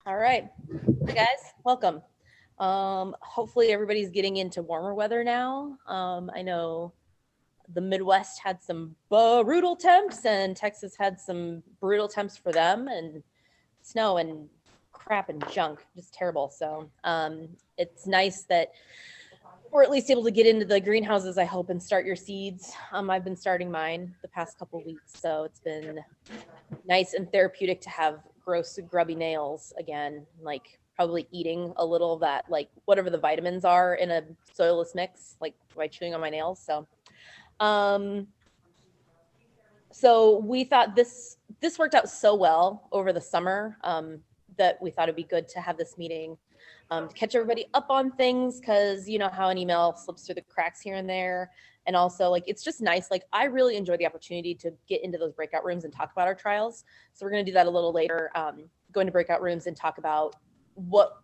All right, hey guys, welcome. Hopefully everybody's getting into warmer weather now. I know the Midwest had some brutal temps and Texas had some brutal temps for them, and snow and crap and junk, just terrible. So it's nice that we're at least able to get into the greenhouses, I hope, and start your seeds. I've been starting mine the past couple weeks, so it's been nice and therapeutic to have gross, grubby nails again, like probably eating a little of that, like whatever the vitamins are in a soilless mix, like by chewing on my nails. Um, so we thought this worked out so well over the summer that we thought it'd be good to have this meeting to catch everybody up on things, because you know how an email slips through the cracks here and there. And also, like, it's just nice. Like, I really enjoy the opportunity to get into those breakout rooms and talk about our trials. So we're going to do that a little later, go into breakout rooms and talk about what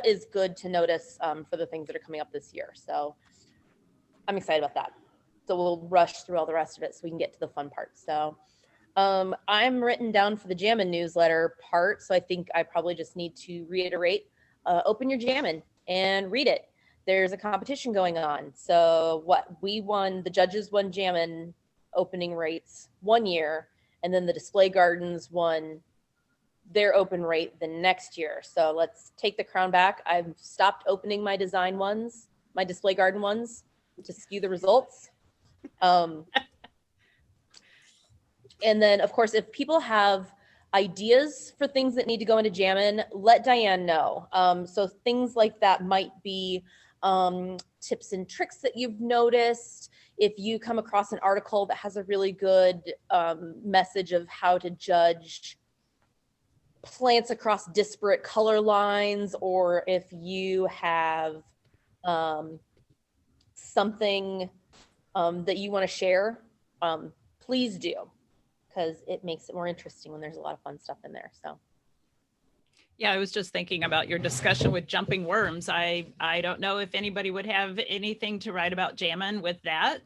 is good to notice for the things that are coming up this year. So I'm excited about that. So we'll rush through all the rest of it so we can get to the fun part. So I'm written down for the Jammin' newsletter part. So I think I probably just need to reiterate, open your Jammin' and read it. There's a competition going on. So we won, the judges won Jammin' opening rates one year, and then the display gardens won their open rate the next year. So let's take the crown back. I've stopped opening my design ones, my display garden ones, to skew the results. And then, of course, if people have ideas for things that need to go into Jammin', let Diane know. So things like that might be tips and tricks that you've noticed. If you come across an article that has a really good message of how to judge plants across disparate color lines, or if you have something that you want to share, please do, because it makes it more interesting when there's a lot of fun stuff in there. So yeah, I was just thinking about your discussion with jumping worms. I don't know if anybody would have anything to write about Jammin' with that.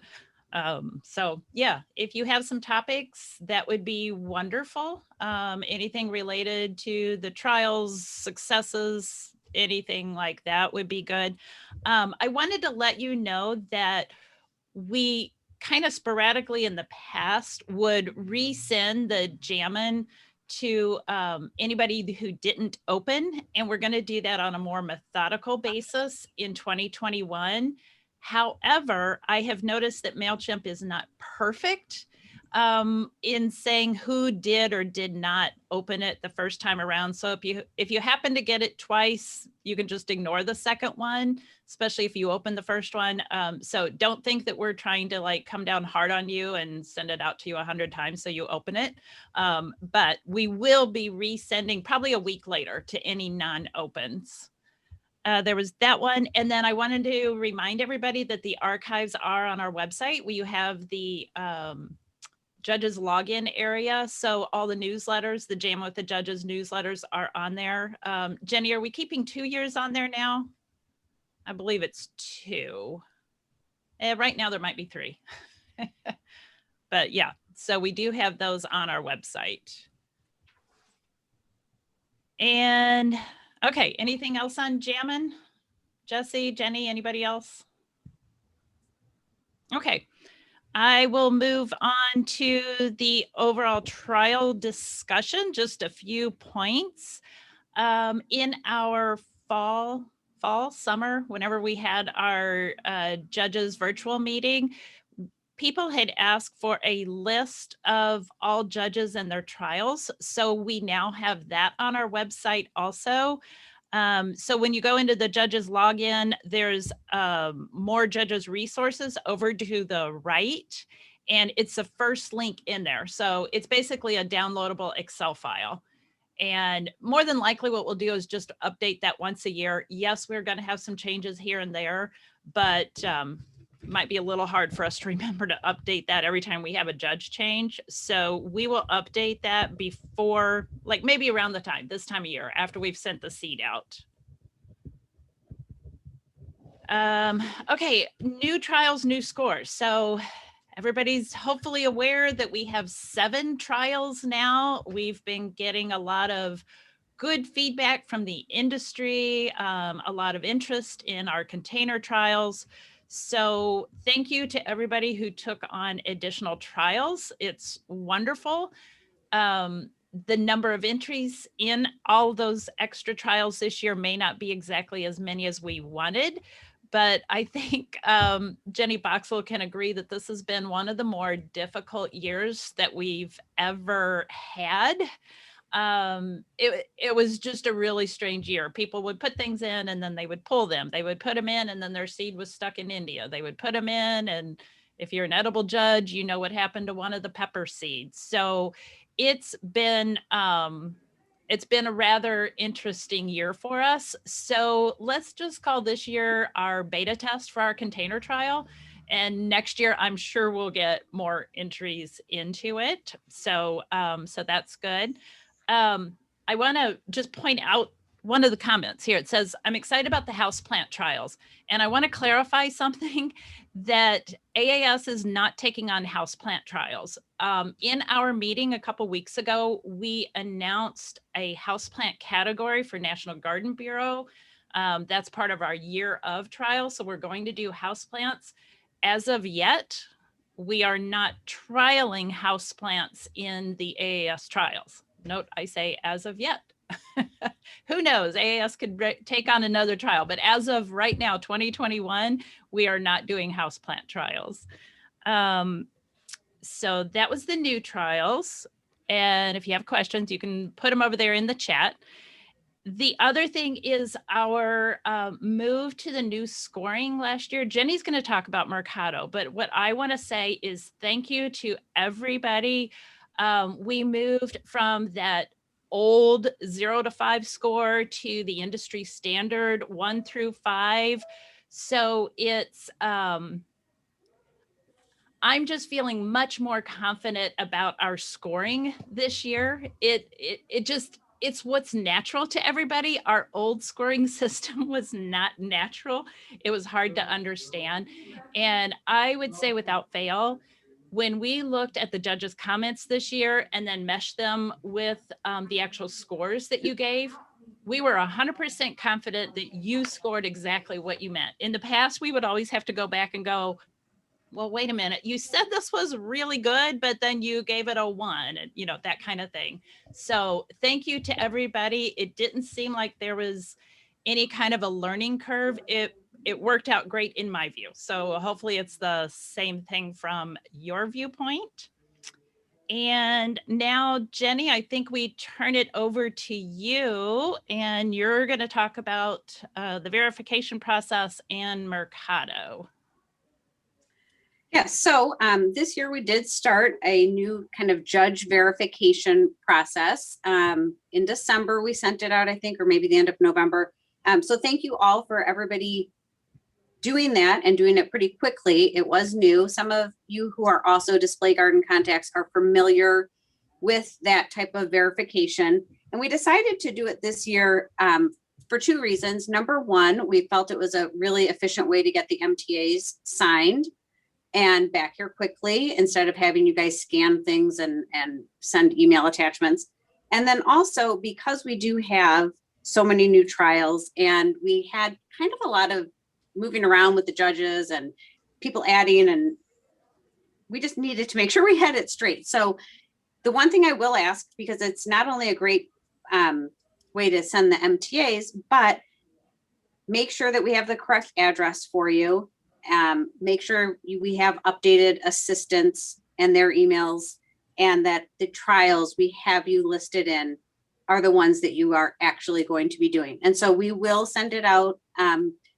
So yeah, if you have some topics, that would be wonderful. Anything related to the trials, successes, anything like that would be good. I wanted to let you know that we kind of sporadically in the past would resend the Jammin' to anybody who didn't open, and we're going to do that on a more methodical basis in 2021. However, I have noticed that MailChimp is not perfect in saying who did or did not open it the first time around. So if you happen to get it twice, you can just ignore the second one, especially if you open the first one. So don't think that we're trying to like come down hard on you and send it out to you 100 times so you open it. But we will be resending probably a week later to any non-opens. There was that one. And then I wanted to remind everybody that the archives are on our website. We have the judges login area. So all the newsletters, the Jam with the Judges newsletters are on there. Jenny, are we keeping 2 years on there now? I believe it's 2. Right now there might be 3. But yeah, so we do have those on our website. And okay, anything else on Jammin'? Jesse, Jenny, anybody else? Okay. I will move on to the overall trial discussion, just a few points. In our fall, summer, whenever we had our judges virtual meeting, people had asked for a list of all judges and their trials. So we now have that on our website also. So when you go into the judges login, there's more judges resources over to the right, and it's the first link in there. So it's basically a downloadable Excel file. And more than likely what we'll do is just update that once a year. Yes, we're going to have some changes here and there, but it might be a little hard for us to remember to update that every time we have a judge change. So we will update that before, like maybe around this time of year, after we've sent the seed out. Okay, new trials, new scores. So everybody's hopefully aware that we have 7 trials now. We've been getting a lot of good feedback from the industry, a lot of interest in our container trials. So thank you to everybody who took on additional trials. It's wonderful. The number of entries in all those extra trials this year may not be exactly as many as we wanted, but I think Jenny Boxwell can agree that this has been one of the more difficult years that we've ever had. It was just a really strange year. People would put things in and then they would pull them. They would put them in and then their seed was stuck in India. They would put them in, and if you're an edible judge, you know what happened to one of the pepper seeds. So it's been a rather interesting year for us. So let's just call this year our beta test for our container trial. And next year, I'm sure we'll get more entries into it. So, so that's good. I want to just point out one of the comments here. It says, I'm excited about the houseplant trials. And I want to clarify something, that AAS is not taking on houseplant trials. In our meeting a couple weeks ago, we announced a houseplant category for National Garden Bureau. That's part of our year of trial. So we're going to do houseplants. As of yet, we are not trialing houseplants in the AAS trials. Note, I say as of yet. Who knows? AAS could take on another trial, but as of right now, 2021, we are not doing houseplant trials. So that was the new trials. And if you have questions, you can put them over there in the chat. The other thing is our move to the new scoring last year. Jenny's going to talk about Mercado, but what I want to say is thank you to everybody. We moved from that old 0 to 5 score to the industry standard 1 through 5. So it's, I'm just feeling much more confident about our scoring this year. It's what's natural to everybody. Our old scoring system was not natural. It was hard to understand. And I would say without fail, when we looked at the judges' comments this year and then meshed them with the actual scores that you gave, we were 100% confident that you scored exactly what you meant. In the past, we would always have to go back and go, well, wait a minute, you said this was really good, but then you gave it a 1, and you know, that kind of thing. So thank you to everybody. It didn't seem like there was any kind of a learning curve. It worked out great in my view. So hopefully it's the same thing from your viewpoint. And now, Jenny, I think we turn it over to you, and you're going to talk about the verification process and Mercado. Yeah, so this year we did start a new kind of judge verification process. In December, we sent it out, I think, or maybe the end of November. So thank you all for everybody doing that and doing it pretty quickly. It was new. Some of you who are also display garden contacts are familiar with that type of verification. And we decided to do it this year for 2 reasons. Number one, we felt it was a really efficient way to get the MTAs signed and back here quickly instead of having you guys scan things and send email attachments. And then also because we do have so many new trials and we had kind of a lot of moving around with the judges and people adding, and we just needed to make sure we had it straight. So the one thing I will ask, because it's not only a great way to send the MTAs, but make sure that we have the correct address for you. Make sure we have updated assistants and their emails, and that the trials we have you listed in are the ones that you are actually going to be doing. And so we will send it out.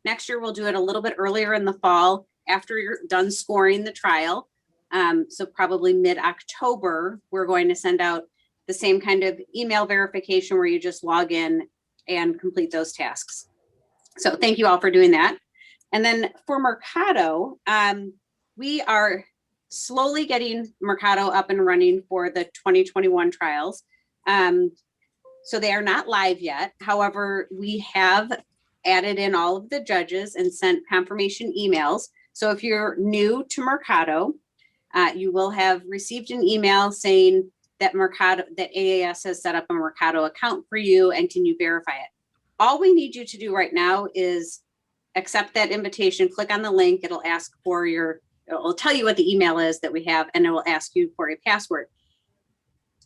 Next year, we'll do it a little bit earlier in the fall after you're done scoring the trial. So probably mid-October, we're going to send out the same kind of email verification where you just log in and complete those tasks. So thank you all for doing that. And then for Mercado, we are slowly getting Mercado up and running for the 2021 trials. So they are not live yet. However, we have added in all of the judges and sent confirmation emails. So if you're new to Mercado, you will have received an email saying that AAS has set up a Mercado account for you, and can you verify it? All we need you to do right now is accept that invitation, click on the link. It'll tell you what the email is that we have, and it will ask you for a password.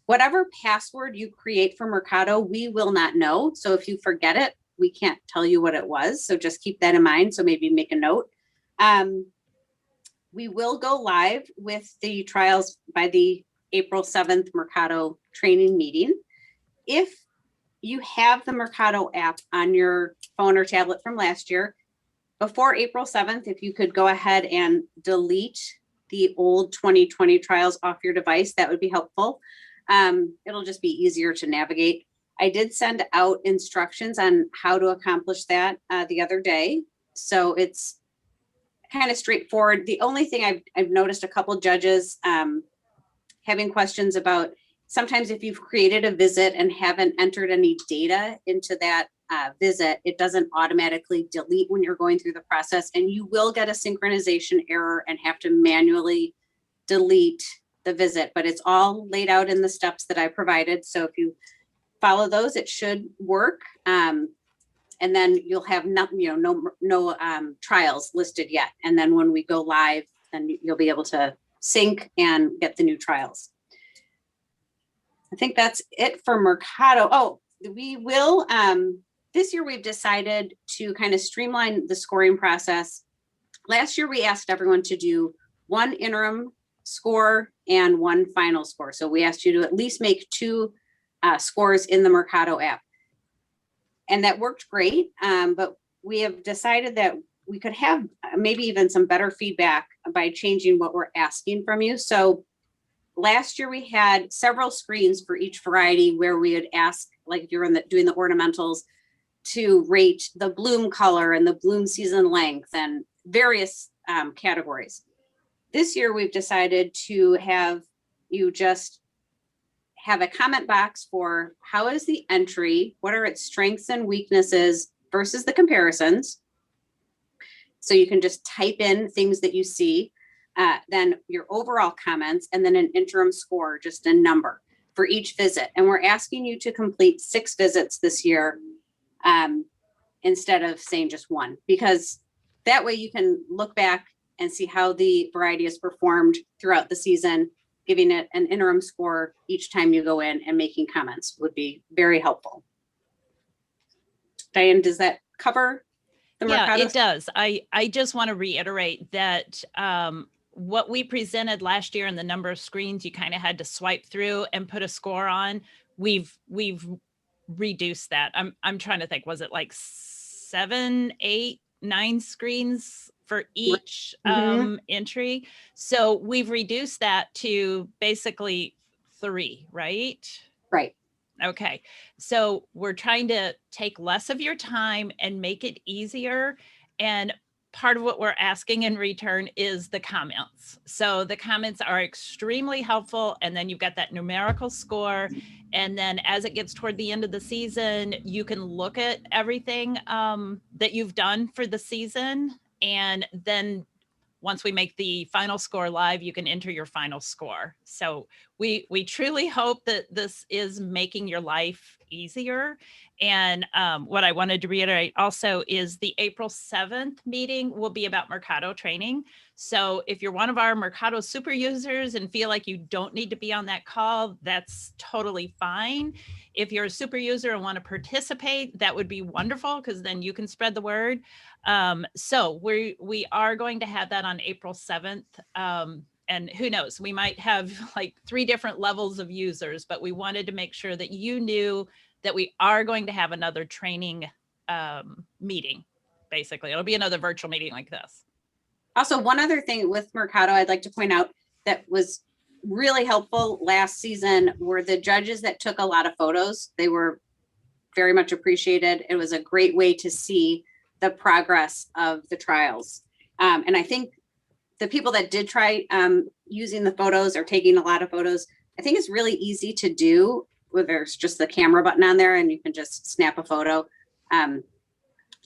Whatever password you create for Mercado, we will not know. So if you forget it, we can't tell you what it was. So just keep that in mind. So maybe make a note. We will go live with the trials by the April 7th Mercado training meeting. If you have the Mercado app on your phone or tablet from last year, before April 7th, if you could go ahead and delete the old 2020 trials off your device, that would be helpful. It'll just be easier to navigate. I did send out instructions on how to accomplish that the other day. So it's kind of straightforward. The only thing I've noticed a couple judges having questions about, sometimes if you've created a visit and haven't entered any data into that visit, it doesn't automatically delete when you're going through the process, and you will get a synchronization error and have to manually delete the visit, but it's all laid out in the steps that I provided. So if you follow those, it should work. And then you'll have no trials listed yet. And then when we go live, then you'll be able to sync and get the new trials. I think that's it for Mercado. Oh, we will, this year we've decided to kind of streamline the scoring process. Last year, we asked everyone to do one interim score and one final score. So we asked you to at least make 2 scores in the Mercado app. And that worked great, but we have decided that we could have maybe even some better feedback by changing what we're asking from you. So last year we had several screens for each variety where we would ask, like if you're doing the ornamentals, to rate the bloom color and the bloom season length and various categories. This year we've decided to have you just have a comment box for how is the entry, what are its strengths and weaknesses versus the comparisons. So you can just type in things that you see, then your overall comments, and then an interim score, just a number for each visit. And we're asking you to complete 6 visits this year instead of saying just 1, because that way you can look back and see how the variety has performed throughout the season. Giving it an interim score each time you go in and making comments would be very helpful. Diane, does that cover the Mercado? Yeah, it does. I just want to reiterate that what we presented last year and the number of screens you kind of had to swipe through and put a score on, we've reduced that. I'm trying to think, was it like 7, 8, 9 screens for each entry? So we've reduced that to basically 3, right? Right. Okay. So we're trying to take less of your time and make it easier. And part of what we're asking in return is the comments. So the comments are extremely helpful. And then you've got that numerical score. And then as it gets toward the end of the season, you can look at everything that you've done for the season. And then once we make the final score live, you can enter your final score. So we truly hope that this is making your life easier. And what I wanted to reiterate also is the April 7th meeting will be about Mercado training. So if you're one of our Mercado super users and feel like you don't need to be on that call, that's totally fine. If you're a super user and want to participate, that would be wonderful, because then you can spread the word. So we are going to have that on April 7th. And who knows, we might have like 3 different levels of users, but we wanted to make sure that you knew that we are going to have another training meeting. Basically, it'll be another virtual meeting like this. Also, one other thing with Mercado I'd like to point out that was really helpful last season were the judges that took a lot of photos. They were very much appreciated. It was a great way to see the progress of the trials. And I think the people that did try using the photos or taking a lot of photos, I think it's really easy to do, where there's just the camera button on there and you can just snap a photo.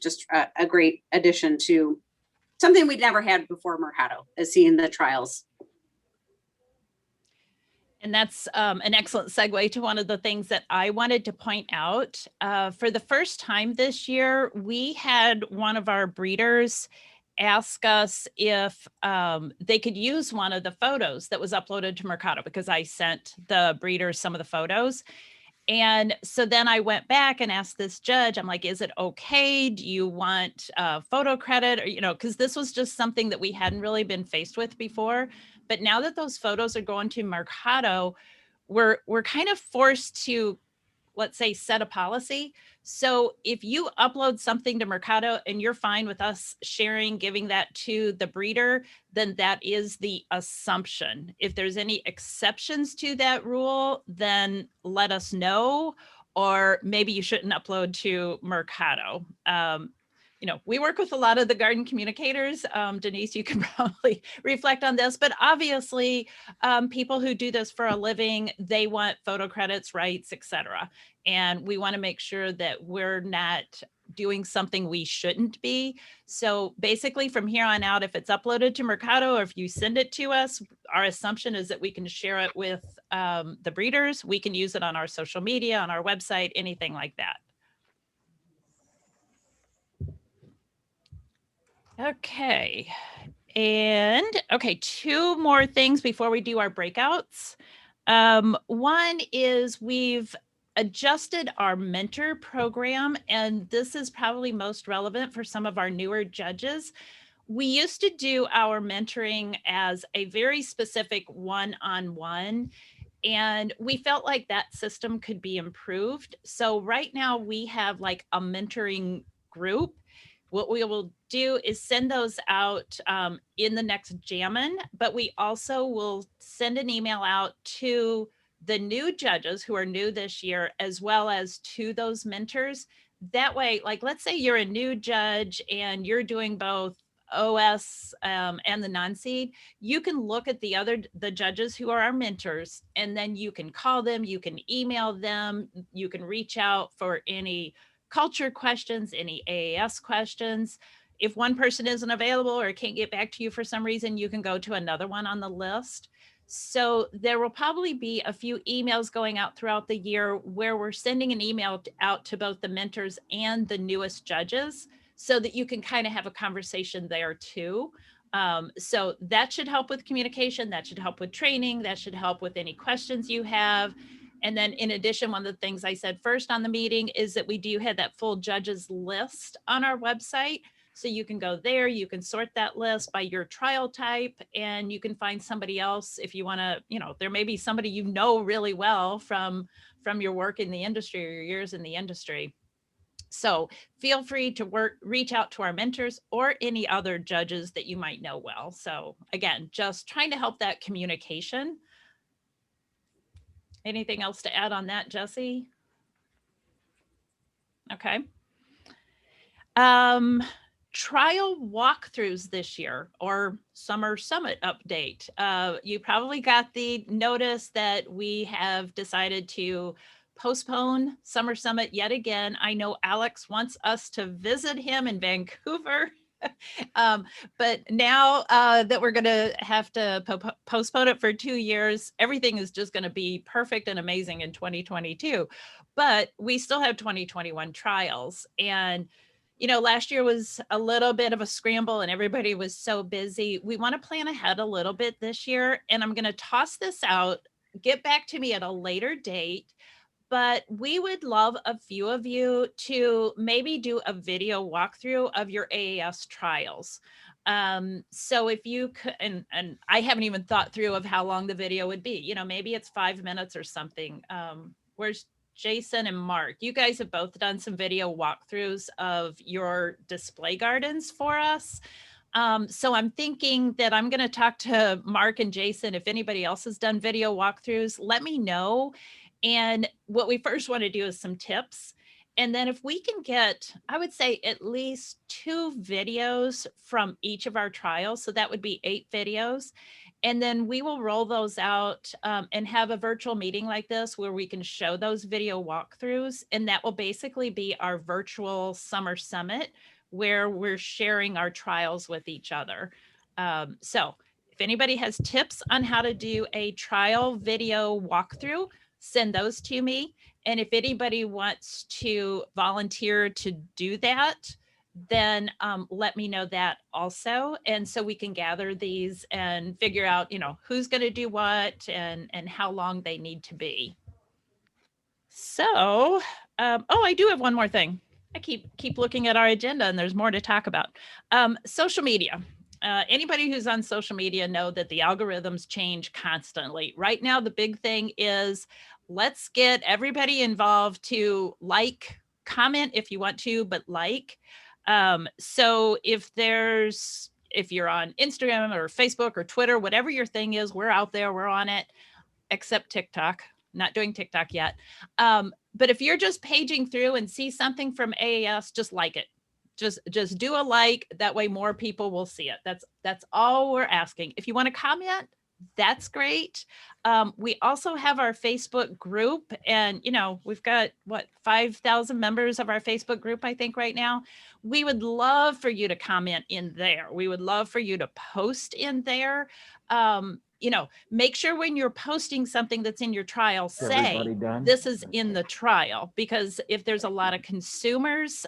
Just a great addition to something we'd never had before Mercado, is seeing the trials. And that's an excellent segue to one of the things that I wanted to point out. For the first time this year, we had one of our breeders ask us if they could use one of the photos that was uploaded to Mercado, because I sent the breeders some of the photos. And so then I went back and asked this judge, I'm like, is it okay? Do you want photo credit? Or, you know, because this was just something that we hadn't really been faced with before. But now that those photos are going to Mercado, we're kind of forced to, let's say, set a policy. So if you upload something to Mercado and you're fine with us sharing, giving that to the breeder, then that is the assumption. If there's any exceptions to that rule, then let us know, or maybe you shouldn't upload to Mercado. You know, we work with a lot of the garden communicators. Denise, you can probably reflect on this, but obviously people who do this for a living, they want photo credits, rights, etc. And we want to make sure that we're not doing something we shouldn't be. So basically from here on out, if it's uploaded to Mercado or if you send it to us, our assumption is that we can share it with the breeders. We can use it on our social media, on our website, anything like that. Okay. And okay, two more things before we do our breakouts. One is we've adjusted our mentor program, and this is probably most relevant for some of our newer judges. We used to do our mentoring as a very specific one-on-one, and we felt like that system could be improved. So right now we have like a mentoring group. What we will do is send those out in the next Jammin', but we also will send an email out to the new judges who are new this year, as well as to those mentors. That way, like, let's say you're a new judge and you're doing both OS and the non-seed, you can look at the judges who are our mentors, and then you can call them, you can email them, you can reach out for any culture questions, any AAS questions. If one person isn't available or can't get back to you for some reason, you can go to another one on the list. So there will probably be a few emails going out throughout the year where we're sending an email out to both the mentors and the newest judges, so that you can kind of have a conversation there too. So that should help with communication, that should help with training, that should help with any questions you have. And then in addition, one of the things I said first on the meeting is that we do have that full judges list on our website. So you can go there, you can sort that list by your trial type, and you can find somebody else if you want to, you know, there may be somebody you know really well from your work in the industry or your years in the industry. So feel free to reach out to our mentors or any other judges that you might know well. So again, just trying to help that communication. Anything else to add on that, Jesse? Okay. Trial walkthroughs this year, or summer summit update. You probably got the notice that we have decided to postpone summer summit yet again. I know Alex wants us to visit him in Vancouver. But now that we're going to have to postpone it for 2 years, everything is just going to be perfect and amazing in 2022. But we still have 2021 trials. And, you know, last year was a little bit of a scramble and everybody was so busy. We want to plan ahead a little bit this year. And I'm going to toss this out, get back to me at a later date. But we would love a few of you to maybe do a video walkthrough of your AAS trials. So if you could, and I haven't even thought through of how long the video would be, you know, maybe it's 5 minutes or something. Where's Jason and Mark? You guys have both done some video walkthroughs of your display gardens for us. So I'm thinking that I'm going to talk to Mark and Jason. If anybody else has done video walkthroughs, let me know. And what we first want to do is some tips. And then if we can get, I would say at least 2 videos from each of our trials, so that would be 8 videos. And then we will roll those out and have a virtual meeting like this where we can show those video walkthroughs. And that will basically be our virtual summer summit where we're sharing our trials with each other. So if anybody has tips on how to do a trial video walkthrough, send those to me. And if anybody wants to volunteer to do that, then let me know that also. And so we can gather these and figure out, who's going to do what and how long they need to be. So, I do have one more thing. I keep looking at our agenda and there's more to talk about. Social media. Anybody who's on social media know that the algorithms change constantly. Right now, the big thing is let's get everybody involved to comment if you want to, but so if you're on Instagram or Facebook or Twitter, whatever your thing is, we're out there, we're on it, except TikTok. Not doing TikTok yet. But if you're just paging through and see something from AAS, just like it. Just do a like. That way more people will see it. That's all we're asking. If you want to comment, that's great. We also have our Facebook group, and we've got 5,000 members of our Facebook group, I think, right now. We would love for you to comment in there. We would love for you to post in there. Make sure when you're posting something that's in your trial, say this is in the trial, because if there's a lot of consumers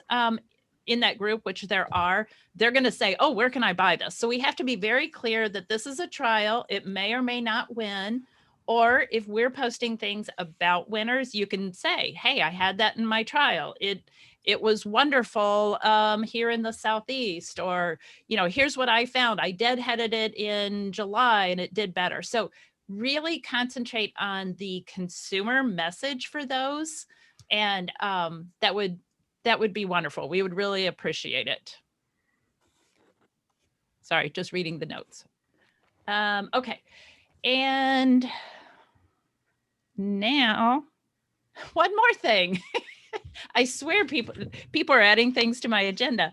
in that group, which there are, they're going to say, oh, where can I buy this? So we have to be very clear that this is a trial. It may or may not win. Or if we're posting things about winners, you can say, hey, I had that in my trial. It was wonderful here in the Southeast, or, here's what I found. I deadheaded it in July and it did better. So really concentrate on the consumer message for those. And that would be wonderful. We would really appreciate it. Sorry, just reading the notes. Okay. And now, one more thing. I swear people are adding things to my agenda.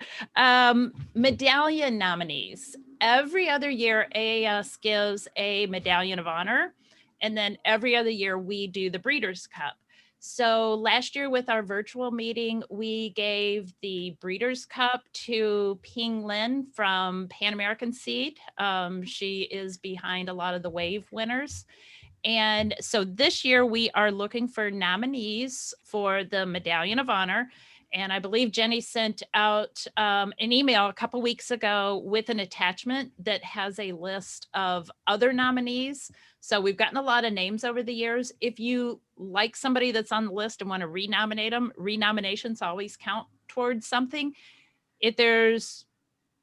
Medallion nominees. Every other year, AAS gives a Medallion of Honor. And then every other year, we do the Breeders' Cup. So last year with our virtual meeting, we gave the Breeders' Cup to Ping Lin from Pan American Seed. She is behind a lot of the Wave winners. And so this year we are looking for nominees for the Medallion of Honor. And I believe Jenny sent out an email a couple weeks ago with an attachment that has a list of other nominees. So we've gotten a lot of names over the years. If you like somebody that's on the list and want to renominate them, renominations always count towards something. If there's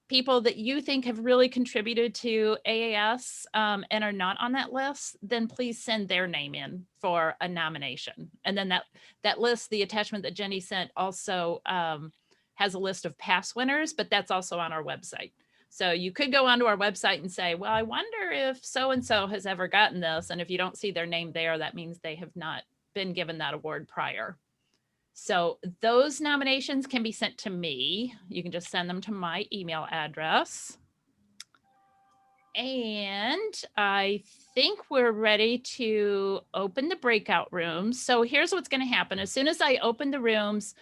people that you think have really contributed to AAS and are not on that list, then please send their name in for a nomination. And then that list, the attachment that Jenny sent, also has a list of past winners, but that's also on our website. So you could go onto our website and say, well, I wonder if so-and-so has ever gotten this. And if you don't see their name there, that means they have not been given that award prior. So those nominations can be sent to me. You can just send them to my email address. And I think we're ready to open the breakout rooms. So here's what's going to happen. As soon as I open the rooms,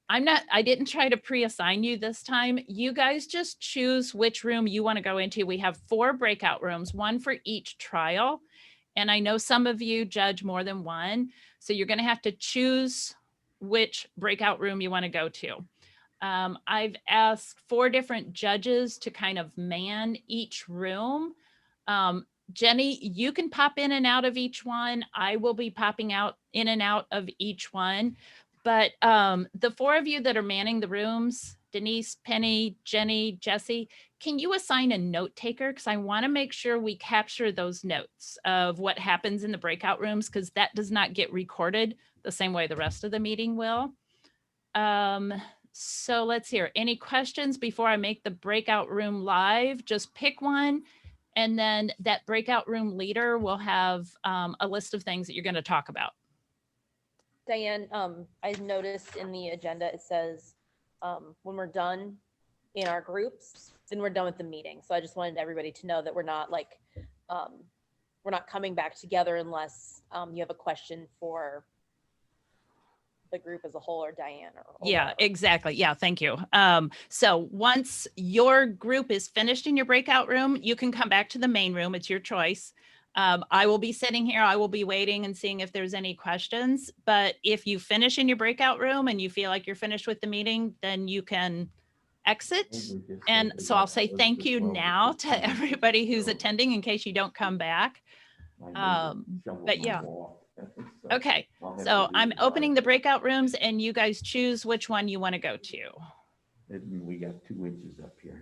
I didn't try to pre-assign you this time. You guys just choose which room you want to go into. We have 4 breakout rooms, 1 for each trial. And I know some of you judge more than one. So you're going to have to choose which breakout room you want to go to. I've asked 4 different judges to kind of man each room. Jenny, you can pop in and out of each one. I will be popping in and out of each one. But the 4 of you that are manning the rooms, Denise, Penny, Jenny, Jesse, can you assign a note taker? Because I want to make sure we capture those notes of what happens in the breakout rooms, because that does not get recorded the same way the rest of the meeting will. So let's hear. Any questions before I make the breakout room live? Just pick one. And then that breakout room leader will have a list of things that you're going to talk about. Diane, I noticed in the agenda, it says when we're done in our groups, then we're done with the meeting. So I just wanted everybody to know that we're not coming back together unless you have a question for the group as a whole, or Diane, or Yeah, whatever. exactly. Yeah, thank you. So once your group is finished in your breakout room, you can come back to the main room. It's your choice. I will be sitting here. I will be waiting and seeing if there's any questions. But if you finish in your breakout room and you feel like you're finished with the meeting, then you can exit. And so I'll say thank you now to everybody who's attending in case you don't come back. But yeah. Okay, so I'm opening the breakout rooms and you guys choose which one you want to go to. We got 2 inches up here.